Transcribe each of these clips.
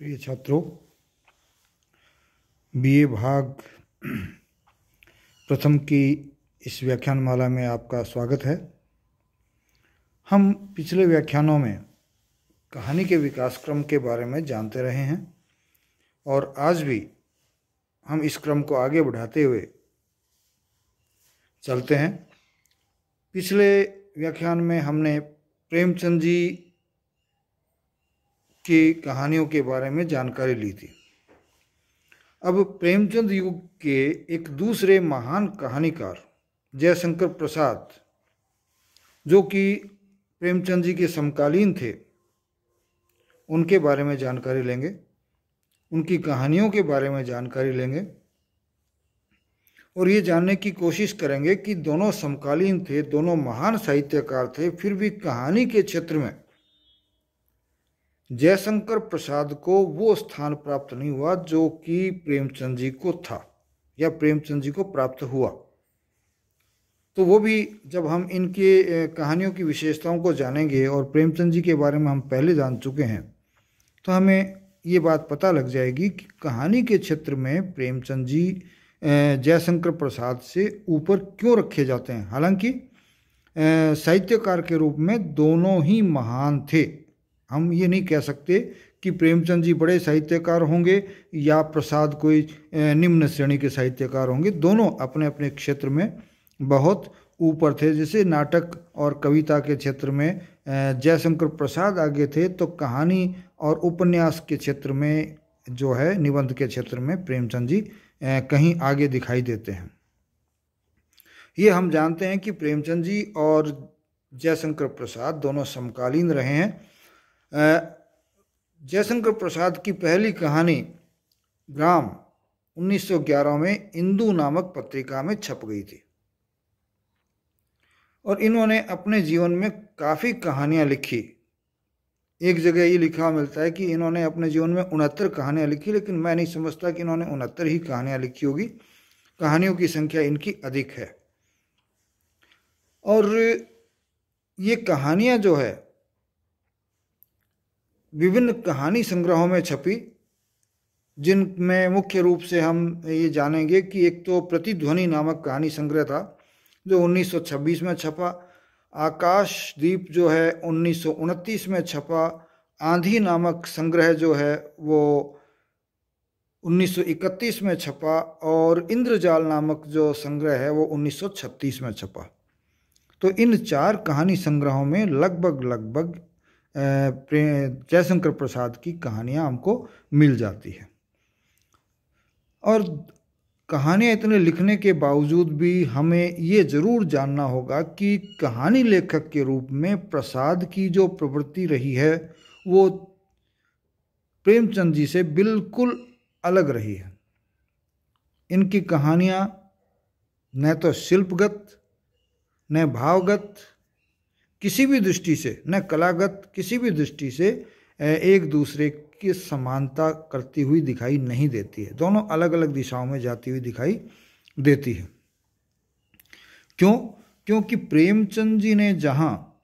प्रिय छात्रों, बीए भाग प्रथम की इस व्याख्यानमाला में आपका स्वागत है। हम पिछले व्याख्यानों में कहानी के विकास क्रम के बारे में जानते रहे हैं और आज भी हम इस क्रम को आगे बढ़ाते हुए चलते हैं। पिछले व्याख्यान में हमने प्रेमचंद जी की कहानियों के बारे में जानकारी ली थी। अब प्रेमचंद युग के एक दूसरे महान कहानीकार जयशंकर प्रसाद, जो कि प्रेमचंद जी के समकालीन थे, उनके बारे में जानकारी लेंगे, उनकी कहानियों के बारे में जानकारी लेंगे और ये जानने की कोशिश करेंगे कि दोनों समकालीन थे, दोनों महान साहित्यकार थे, फिर भी कहानी के क्षेत्र में जयशंकर प्रसाद को वो स्थान प्राप्त नहीं हुआ जो कि प्रेमचंद जी को था या प्रेमचंद जी को प्राप्त हुआ। तो वो भी जब हम इनके कहानियों की विशेषताओं को जानेंगे और प्रेमचंद जी के बारे में हम पहले जान चुके हैं, तो हमें ये बात पता लग जाएगी कि कहानी के क्षेत्र में प्रेमचंद जी जयशंकर प्रसाद से ऊपर क्यों रखे जाते हैं। हालांकि साहित्यकार के रूप में दोनों ही महान थे। हम ये नहीं कह सकते कि प्रेमचंद जी बड़े साहित्यकार होंगे या प्रसाद कोई निम्न श्रेणी के साहित्यकार होंगे। दोनों अपने अपने क्षेत्र में बहुत ऊपर थे। जैसे नाटक और कविता के क्षेत्र में जयशंकर प्रसाद आगे थे, तो कहानी और उपन्यास के क्षेत्र में जो है, निबंध के क्षेत्र में प्रेमचंद जी कहीं आगे दिखाई देते हैं। ये हम जानते हैं कि प्रेमचंद जी और जयशंकर प्रसाद दोनों समकालीन रहे हैं। जयशंकर प्रसाद की पहली कहानी ग्राम 1911 में इंदु नामक पत्रिका में छप गई थी और इन्होंने अपने जीवन में काफ़ी कहानियां लिखी। एक जगह ये लिखा मिलता है कि इन्होंने अपने जीवन में 69 कहानियां लिखी, लेकिन मैं नहीं समझता कि इन्होंने 69 ही कहानियां लिखी होगी। कहानियों की संख्या इनकी अधिक है और ये कहानियां जो है विभिन्न कहानी संग्रहों में छपी, जिनमें मुख्य रूप से हम ये जानेंगे कि एक तो प्रतिध्वनि नामक कहानी संग्रह था जो 1926 में छपा, आकाशदीप जो है 1929 में छपा, आंधी नामक संग्रह जो है वो 1931 में छपा और इंद्रजाल नामक जो संग्रह है वो 1936 में छपा। तो इन 4 कहानी संग्रहों में लगभग जयशंकर प्रसाद की कहानियां हमको मिल जाती है। और कहानियां इतने लिखने के बावजूद भी हमें ये ज़रूर जानना होगा कि कहानी लेखक के रूप में प्रसाद की जो प्रवृत्ति रही है वो प्रेमचंद जी से बिल्कुल अलग रही है। इनकी कहानियां न तो शिल्पगत, न भावगत, किसी भी दृष्टि से, न कलागत, किसी भी दृष्टि से एक दूसरे की समानता करती हुई दिखाई नहीं देती है। दोनों अलग अलग दिशाओं में जाती हुई दिखाई देती है। क्यों? क्योंकि प्रेमचंद जी ने जहाँ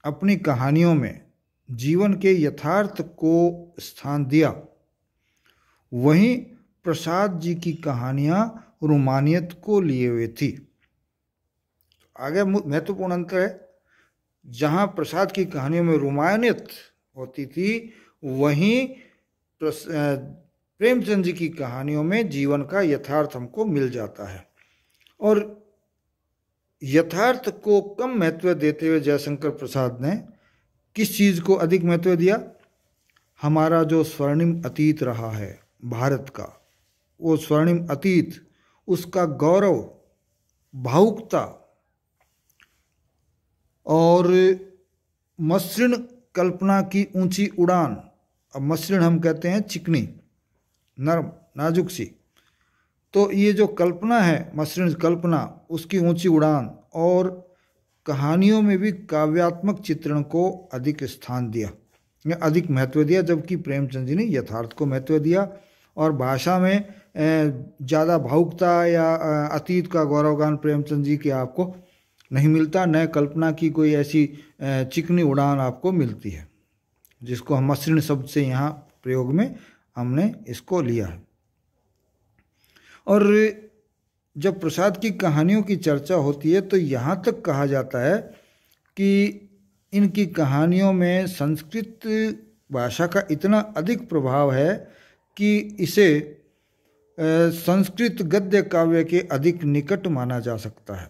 अपनी कहानियों में जीवन के यथार्थ को स्थान दिया, वहीं प्रसाद जी की कहानियाँ रोमानियत को लिए हुए थी। आगे महत्वपूर्ण अंतर है, जहाँ प्रसाद की कहानियों में रोमानियत होती थी, वहीं प्रेमचंद जी की कहानियों में जीवन का यथार्थ हमको मिल जाता है। और यथार्थ को कम महत्व देते हुए जयशंकर प्रसाद ने किस चीज़ को अधिक महत्व दिया? हमारा जो स्वर्णिम अतीत रहा है भारत का, वो स्वर्णिम अतीत, उसका गौरव, भावुकता और मसृण कल्पना की ऊंची उड़ान। अब मसृण हम कहते हैं चिकनी, नरम, नाजुक सी। तो ये जो कल्पना है, मसृण कल्पना, उसकी ऊंची उड़ान और कहानियों में भी काव्यात्मक चित्रण को अधिक स्थान दिया या अधिक महत्व दिया, जबकि प्रेमचंद जी ने यथार्थ को महत्व दिया और भाषा में ज़्यादा भावुकता या अतीत का गौरवगान प्रेमचंद जी के आपको नहीं मिलता, न कल्पना की कोई ऐसी चिकनी उड़ान आपको मिलती है, जिसको हम मसृण शब्द से यहाँ प्रयोग में हमने इसको लिया है। और जब प्रसाद की कहानियों की चर्चा होती है तो यहाँ तक कहा जाता है कि इनकी कहानियों में संस्कृत भाषा का इतना अधिक प्रभाव है कि इसे संस्कृत गद्य काव्य के अधिक निकट माना जा सकता है।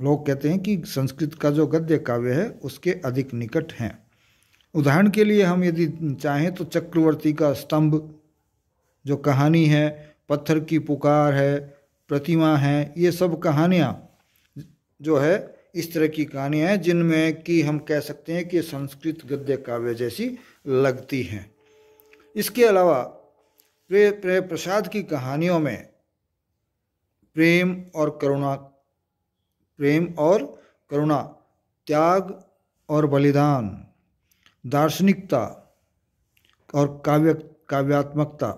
लोग कहते हैं कि संस्कृत का जो गद्य काव्य है उसके अधिक निकट हैं। उदाहरण के लिए हम यदि चाहें तो चक्रवर्ती का स्तंभ जो कहानी है, पत्थर की पुकार है, प्रतिमा है, ये सब कहानियाँ जो है इस तरह की कहानियाँ हैं जिनमें कि हम कह सकते हैं कि संस्कृत गद्य काव्य जैसी लगती हैं। इसके अलावा प्रसाद की कहानियों में प्रेम और करुणा, त्याग और बलिदान, दार्शनिकता और काव्यात्मकता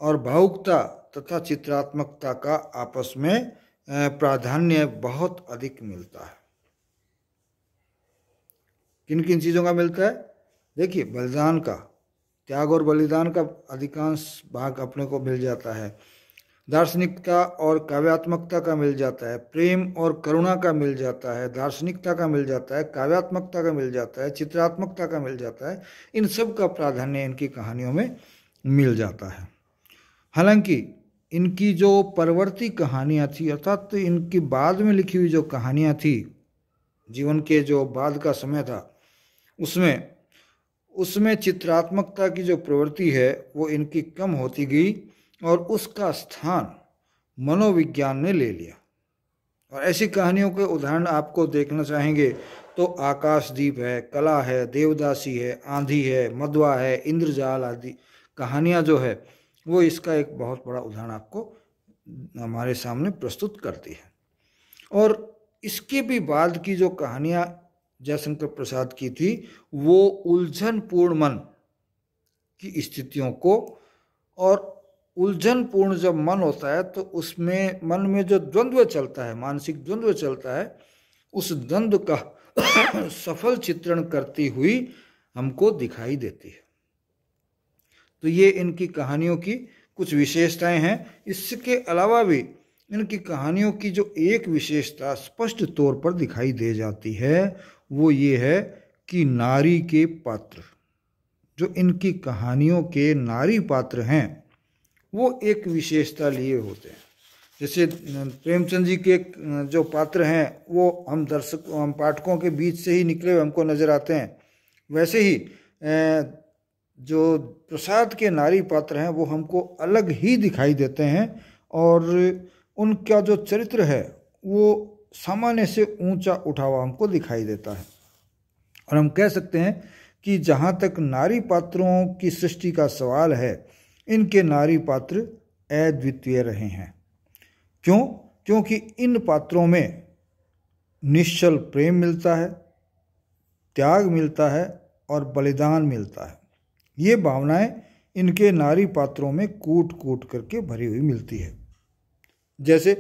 और भावुकता तथा चित्रात्मकता का आपस में प्राधान्य बहुत अधिक मिलता है। किन किन चीज़ों का मिलता है? देखिए, बलिदान का, त्याग और बलिदान का अधिकांश भाग अपने को मिल जाता है, दार्शनिकता और काव्यात्मकता का मिल जाता है, प्रेम और करुणा का मिल जाता है, दार्शनिकता का मिल जाता है, काव्यात्मकता का मिल जाता है, चित्रात्मकता का मिल जाता है। इन सब का प्राधान्य इनकी कहानियों में मिल जाता है। हालांकि इनकी जो परवर्ती कहानियाँ थी, अर्थात इनकी बाद में लिखी हुई जो कहानियाँ थी, जीवन के जो बाद का समय था, उसमें चित्रात्मकता की जो प्रवृत्ति है वो इनकी कम होती गई और उसका स्थान मनोविज्ञान ने ले लिया। और ऐसी कहानियों के उदाहरण आपको देखना चाहेंगे तो आकाशदीप है, कला है, देवदासी है, आंधी है, मदवा है, इंद्रजाल आदि कहानियाँ जो है वो इसका एक बहुत बड़ा उदाहरण आपको हमारे सामने प्रस्तुत करती है। और इसके भी बाद की जो कहानियाँ जयशंकर प्रसाद की थी वो उलझनपूर्ण मन की स्थितियों को, और उलझनपूर्ण जब मन होता है तो उसमें मन में जो द्वंद्व चलता है, मानसिक द्वंद्व चलता है, उस द्वंद्व का सफल चित्रण करती हुई हमको दिखाई देती है। तो ये इनकी कहानियों की कुछ विशेषताएं हैं। इसके अलावा भी इनकी कहानियों की जो एक विशेषता स्पष्ट तौर पर दिखाई दे जाती है वो ये है कि नारी के पात्र, जो इनकी कहानियों के नारी पात्र हैं, वो एक विशेषता लिए होते हैं। जैसे प्रेमचंद जी के जो पात्र हैं वो हम पाठकों के बीच से ही निकले हुए हमको नजर आते हैं, वैसे ही जो प्रसाद के नारी पात्र हैं वो हमको अलग ही दिखाई देते हैं और उनका जो चरित्र है वो सामान्य से ऊंचा उठा हुआ हमको दिखाई देता है। और हम कह सकते हैं कि जहाँ तक नारी पात्रों की सृष्टि का सवाल है, इनके नारी पात्र अद्वितीय रहे हैं। क्यों? क्योंकि इन पात्रों में निश्चल प्रेम मिलता है, त्याग मिलता है और बलिदान मिलता है। ये भावनाएं इनके नारी पात्रों में कूट कूट करके भरी हुई मिलती है। जैसे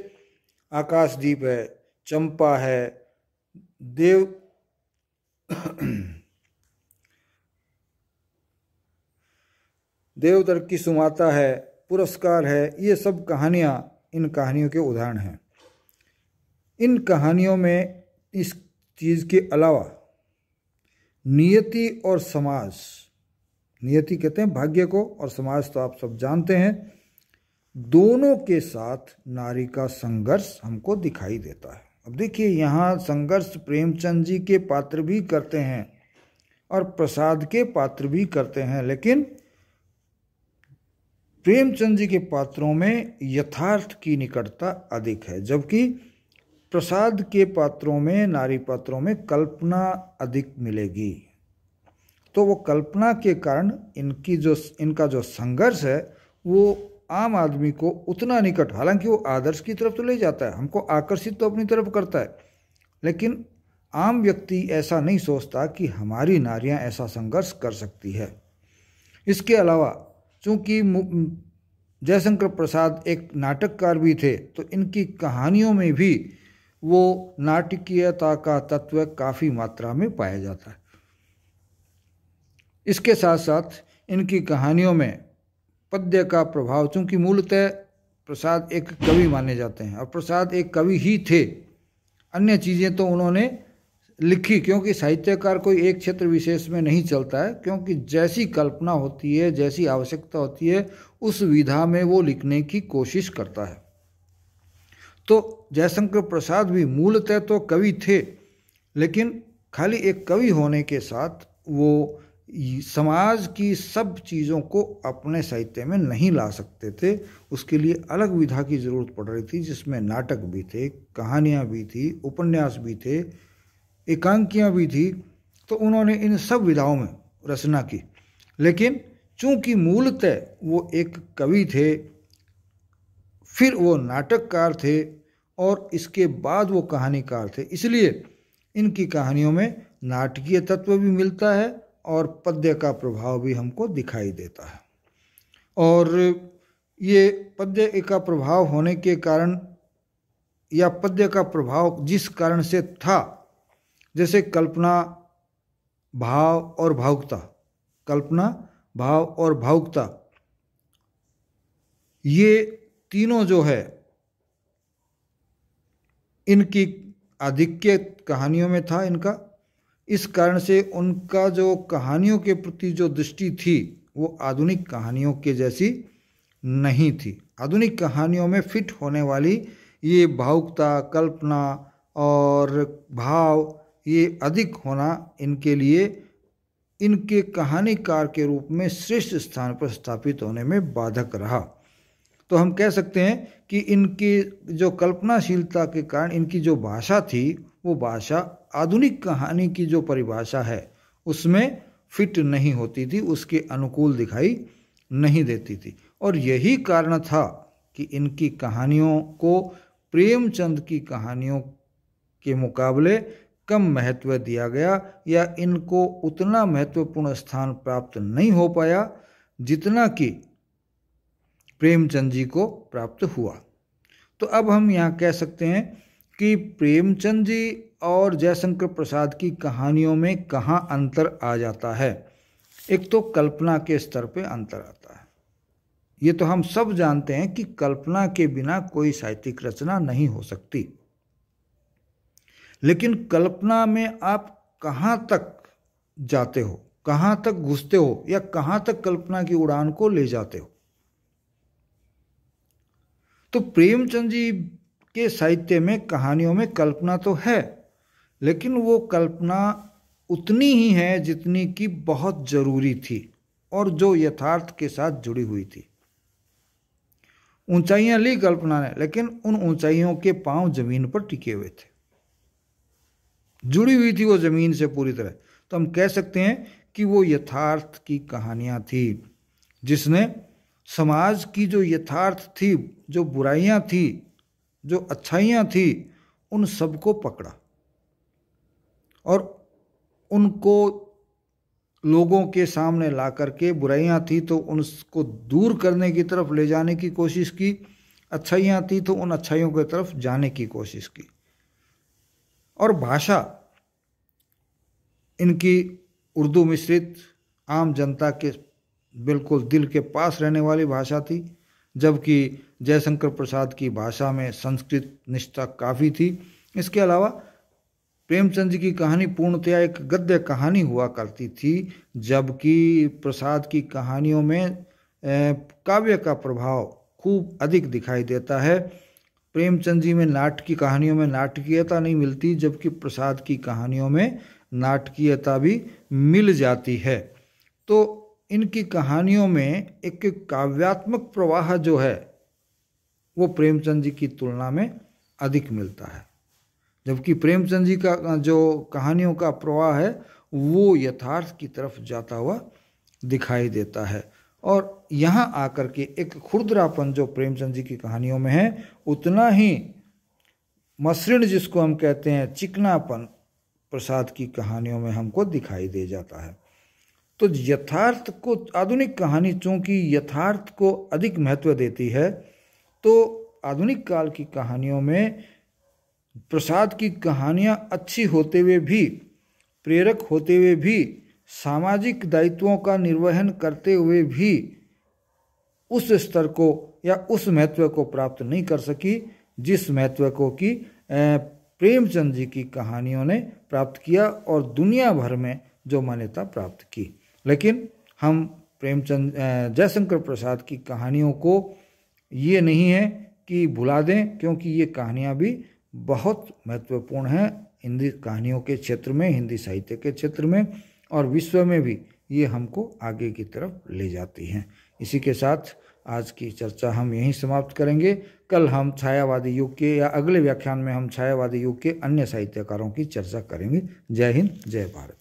आकाशदीप है, चंपा है, देवदर की सुमाता है, पुरस्कार है, ये सब कहानियाँ इन कहानियों के उदाहरण हैं। इन कहानियों में इस चीज़ के अलावा नियति और समाज, नियति कहते हैं भाग्य को और समाज तो आप सब जानते हैं, दोनों के साथ नारी का संघर्ष हमको दिखाई देता है। अब देखिए, यहाँ संघर्ष प्रेमचंद जी के पात्र भी करते हैं और प्रसाद के पात्र भी करते हैं, लेकिन प्रेमचंद जी के पात्रों में यथार्थ की निकटता अधिक है, जबकि प्रसाद के पात्रों में, नारी पात्रों में कल्पना अधिक मिलेगी। तो वो कल्पना के कारण इनका जो संघर्ष है वो आम आदमी को उतना निकट, हालांकि वो आदर्श की तरफ तो ले जाता है, हमको आकर्षित तो अपनी तरफ करता है, लेकिन आम व्यक्ति ऐसा नहीं सोचता कि हमारी नारियां ऐसा संघर्ष कर सकती है। इसके अलावा चूँकि जयशंकर प्रसाद एक नाटककार भी थे, तो इनकी कहानियों में भी वो नाटकीयता का तत्व काफ़ी मात्रा में पाया जाता है। इसके साथ साथ इनकी कहानियों में पद्य का प्रभाव, चूँकि मूलतः प्रसाद एक कवि माने जाते हैं और प्रसाद एक कवि ही थे, अन्य चीज़ें तो उन्होंने लिखी, क्योंकि साहित्यकार कोई एक क्षेत्र विशेष में नहीं चलता है, क्योंकि जैसी कल्पना होती है, जैसी आवश्यकता होती है, उस विधा में वो लिखने की कोशिश करता है। तो जयशंकर प्रसाद भी मूलतः तो कवि थे, लेकिन खाली एक कवि होने के साथ वो समाज की सब चीज़ों को अपने साहित्य में नहीं ला सकते थे। उसके लिए अलग विधा की ज़रूरत पड़ रही थी, जिसमें नाटक भी थे, कहानियाँ भी थी, उपन्यास भी थे, एकांकियाँ भी थी। तो उन्होंने इन सब विधाओं में रचना की, लेकिन चूंकि मूलतः वो एक कवि थे, फिर वो नाटककार थे और इसके बाद वो कहानीकार थे, इसलिए इनकी कहानियों में नाटकीय तत्व भी मिलता है और पद्य का प्रभाव भी हमको दिखाई देता है। और ये पद्य का प्रभाव होने के कारण, या पद्य का प्रभाव जिस कारण से था, जैसे कल्पना, भाव और भावुकता, कल्पना, भाव और भावुकता, ये तीनों जो है इनकी आधिक्य कहानियों में था इनका। इस कारण से उनका जो कहानियों के प्रति जो दृष्टि थी वो आधुनिक कहानियों के जैसी नहीं थी। आधुनिक कहानियों में फिट होने वाली ये भावुकता, कल्पना और भाव, ये अधिक होना इनके लिए इनके कहानीकार के रूप में श्रेष्ठ स्थान पर स्थापित होने में बाधक रहा। तो हम कह सकते हैं कि इनकी जो कल्पनाशीलता के कारण इनकी जो भाषा थी, वो भाषा आधुनिक कहानी की जो परिभाषा है उसमें फिट नहीं होती थी, उसके अनुकूल दिखाई नहीं देती थी। और यही कारण था कि इनकी कहानियों को प्रेमचंद की कहानियों के मुकाबले कम महत्व दिया गया, या इनको उतना महत्वपूर्ण स्थान प्राप्त नहीं हो पाया जितना कि प्रेमचंद जी को प्राप्त हुआ। तो अब हम यहाँ कह सकते हैं कि प्रेमचंद जी और जयशंकर प्रसाद की कहानियों में कहाँ अंतर आ जाता है। एक तो कल्पना के स्तर पे अंतर आता है। ये तो हम सब जानते हैं कि कल्पना के बिना कोई साहित्यिक रचना नहीं हो सकती, लेकिन कल्पना में आप कहाँ तक जाते हो, कहाँ तक घुसते हो, या कहाँ तक कल्पना की उड़ान को ले जाते हो। तो प्रेमचंद जी के साहित्य में, कहानियों में कल्पना तो है, लेकिन वो कल्पना उतनी ही है जितनी कि बहुत जरूरी थी और जो यथार्थ के साथ जुड़ी हुई थी। ऊंचाइयां ली कल्पना ने, लेकिन उन ऊंचाइयों के पांव जमीन पर टिके हुए थे, जुड़ी हुई थी वो जमीन से पूरी तरह। तो हम कह सकते हैं कि वो यथार्थ की कहानियां थी, जिसने समाज की जो यथार्थ थी, जो बुराइयां थी, जो अच्छाइयां थी, उन सबको पकड़ा और उनको लोगों के सामने ला करके, बुराइयां थी तो उनको दूर करने की तरफ ले जाने की कोशिश की, अच्छाइयां थी तो उन अच्छाइयों की तरफ जाने की कोशिश की। और भाषा इनकी उर्दू मिश्रित, आम जनता के बिल्कुल दिल के पास रहने वाली भाषा थी, जबकि जयशंकर प्रसाद की भाषा में संस्कृत निष्ठा काफ़ी थी। इसके अलावा प्रेमचंद जी की कहानी पूर्णतया एक गद्य कहानी हुआ करती थी, जबकि प्रसाद की कहानियों में काव्य का प्रभाव खूब अधिक दिखाई देता है। प्रेमचंद जी में नाटकीय कहानियों में नाटकीयता नहीं मिलती, जबकि प्रसाद की कहानियों में नाटकीयता भी मिल जाती है। तो इनकी कहानियों में एक काव्यात्मक प्रवाह जो है वो प्रेमचंद जी की तुलना में अधिक मिलता है, जबकि प्रेमचंद जी का जो कहानियों का प्रवाह है वो यथार्थ की तरफ जाता हुआ दिखाई देता है। और यहाँ आकर के एक खुरदरापन जो प्रेमचंद जी की कहानियों में है, उतना ही मसृण जिसको हम कहते हैं, चिकनापन, प्रसाद की कहानियों में हमको दिखाई दे जाता है। तो यथार्थ को, आधुनिक कहानी चूंकि यथार्थ को अधिक महत्व देती है, तो आधुनिक काल की कहानियों में प्रसाद की कहानियाँ अच्छी होते हुए भी, प्रेरक होते हुए भी सामाजिक दायित्वों का निर्वहन करते हुए भी उस स्तर को या उस महत्व को प्राप्त नहीं कर सकी जिस महत्व को कि प्रेमचंद जी की कहानियों ने प्राप्त किया और दुनिया भर में जो मान्यता प्राप्त की। लेकिन हम प्रेमचंद जयशंकर प्रसाद की कहानियों को ये नहीं है कि भुला दें, क्योंकि ये कहानियाँ भी बहुत महत्वपूर्ण हैं हिंदी कहानियों के क्षेत्र में, हिंदी साहित्य के क्षेत्र में, और विश्व में भी ये हमको आगे की तरफ ले जाती हैं। इसी के साथ आज की चर्चा हम यहीं समाप्त करेंगे। कल हम छायावादी युग के या अगले व्याख्यान में हम छायावादी युग के अन्य साहित्यकारों की चर्चा करेंगे। जय हिंद, जय भारत।